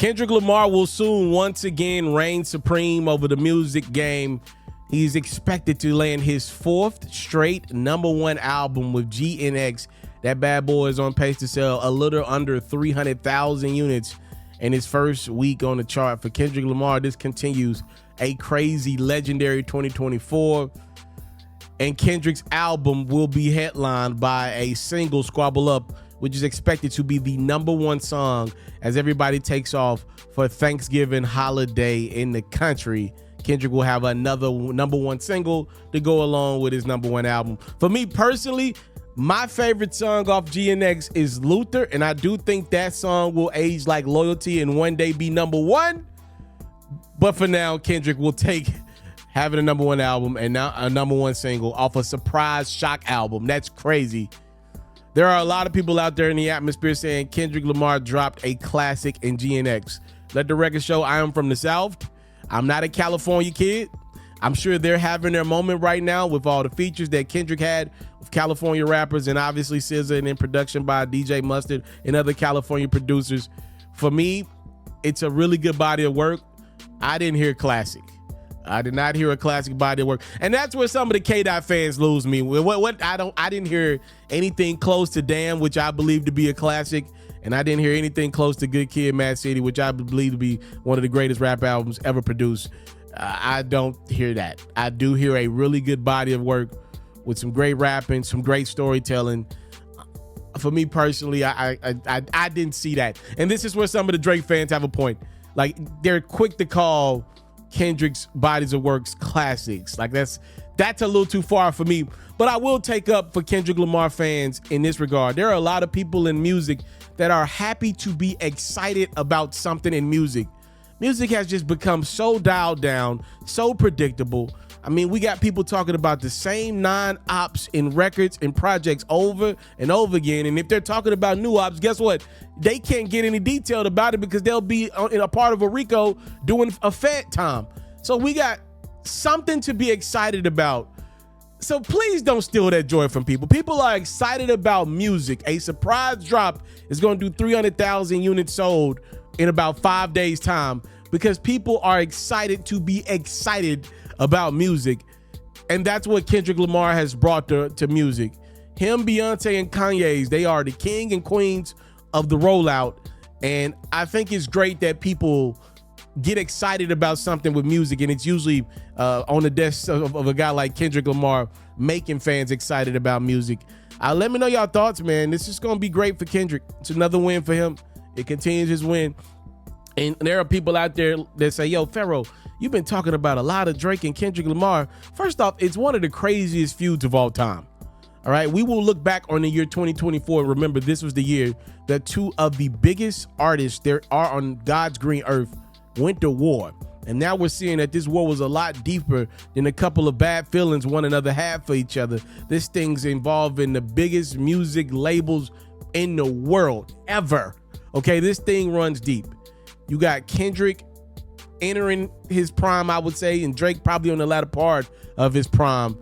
Kendrick Lamar will soon once again reign supreme over the music game. He's expected to land his 4th straight #1 album with GNX. That bad boy is on pace to sell a little under 300,000 units in his first week on the chart. For Kendrick Lamar, this continues a crazy, legendary 2024. And Kendrick's album will be headlined by a single, Squabble Up, which is expected to be the #1 song as everybody takes off for Thanksgiving holiday in the country. Kendrick will have another #1 single to go along with his #1 album. For me personally, my favorite song off GNX is Luther, and I do think that song will age like loyalty and one day be #1. But for now, Kendrick will take having a #1 album and now a #1 single off a surprise shock album. That's crazy. There are a lot of people out there in the atmosphere saying Kendrick Lamar dropped a classic in GNX. Let the record show I am from the South. I'm not a California kid. I'm sure they're having their moment right now with all the features that Kendrick had with California rappers and obviously SZA and in production by DJ Mustard and other California producers. For me, it's a really good body of work. I didn't hear classic. I did not hear a classic body of work, and that's where some of the K-Dot fans lose me. I didn't hear anything close to Damn, which I believe to be a classic, and I didn't hear anything close to Good Kid, Mad City, which I believe to be one of the greatest rap albums ever produced. I don't hear that. I do hear a really good body of work with some great rapping, some great storytelling. For me personally, I didn't see that, and this is where some of the Drake fans have a point. Like, they're quick to call Kendrick's bodies of works classics. Like, that's a little too far for me, but I will take up for Kendrick Lamar fans in this regard. There are a lot of people in music that are happy to be excited about something in music. Music has just become so dialed down, so predictable. I mean, we got people talking about the same 9 ops in records and projects over and over again. And if they're talking about new ops, guess what? They can't get any detailed about it because they'll be in a part of a RICO doing a Fed time. So we got something to be excited about. So please don't steal that joy from people. People are excited about music. A surprise drop is going to do 300,000 units sold in about 5 days' time because people are excited to be excited about music. And that's what Kendrick Lamar has brought to music. Him, Beyonce, and Kanye's, they are the king and queens of the rollout. And I think it's great that people get excited about something with music, and it's usually on the desk of a guy like Kendrick Lamar making fans excited about music. Let me know y'all thoughts, man. This is going to be great for Kendrick. It's another win for him. It continues his win. And there are people out there that say, yo, Ferro, you've been talking about a lot of Drake and Kendrick Lamar. First off, it's one of the craziest feuds of all time. All right, we will look back on the year 2024 and remember this was the year that 2 of the biggest artists there are on God's green earth went to war. And now we're seeing that this war was a lot deeper than a couple of bad feelings one another had for each other. This thing's involving the biggest music labels in the world ever. Okay, this thing runs deep. You got Kendrick entering his prime, I would say, and Drake probably on the latter part of his prime.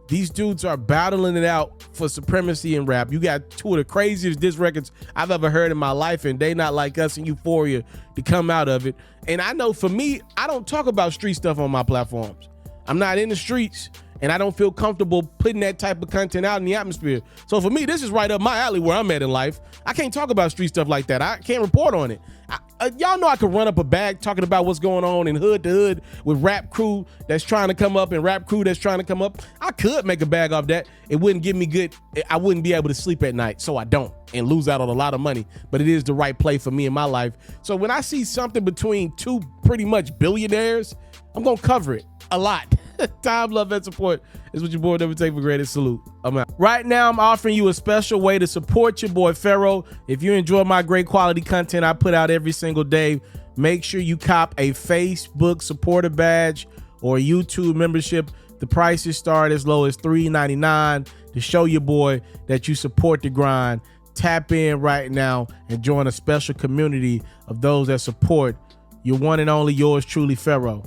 These dudes are battling it out for supremacy in rap. You got 2 of the craziest diss records I've ever heard in my life, and They Not Like Us and Euphoria to come out of it. And I know for me, I don't talk about street stuff on my platforms. I'm not in the streets, and I don't feel comfortable putting that type of content out in the atmosphere. So for me, this is right up my alley where I'm at in life. I can't talk about street stuff like that. I can't report on it. Y'all know I could run up a bag talking about what's going on in hood to hood with rap crew that's trying to come up and rap crew that's trying to come up. I could make a bag off that. It wouldn't give me good. I wouldn't be able to sleep at night, so I don't, and lose out on a lot of money. But it is the right play for me in my life. So when I see something between 2 pretty much billionaires, I'm going to cover it a lot. Time, love, and support is what your boy never take for granted. Salute. I'm out. Right now, I'm offering you a special way to support your boy Ferro. If you enjoy my great quality content I put out every single day, make sure you cop a Facebook supporter badge or a YouTube membership. The prices start as low as $3.99 to show your boy that you support the grind. Tap in right now and join a special community of those that support your one and only yours truly, Ferro.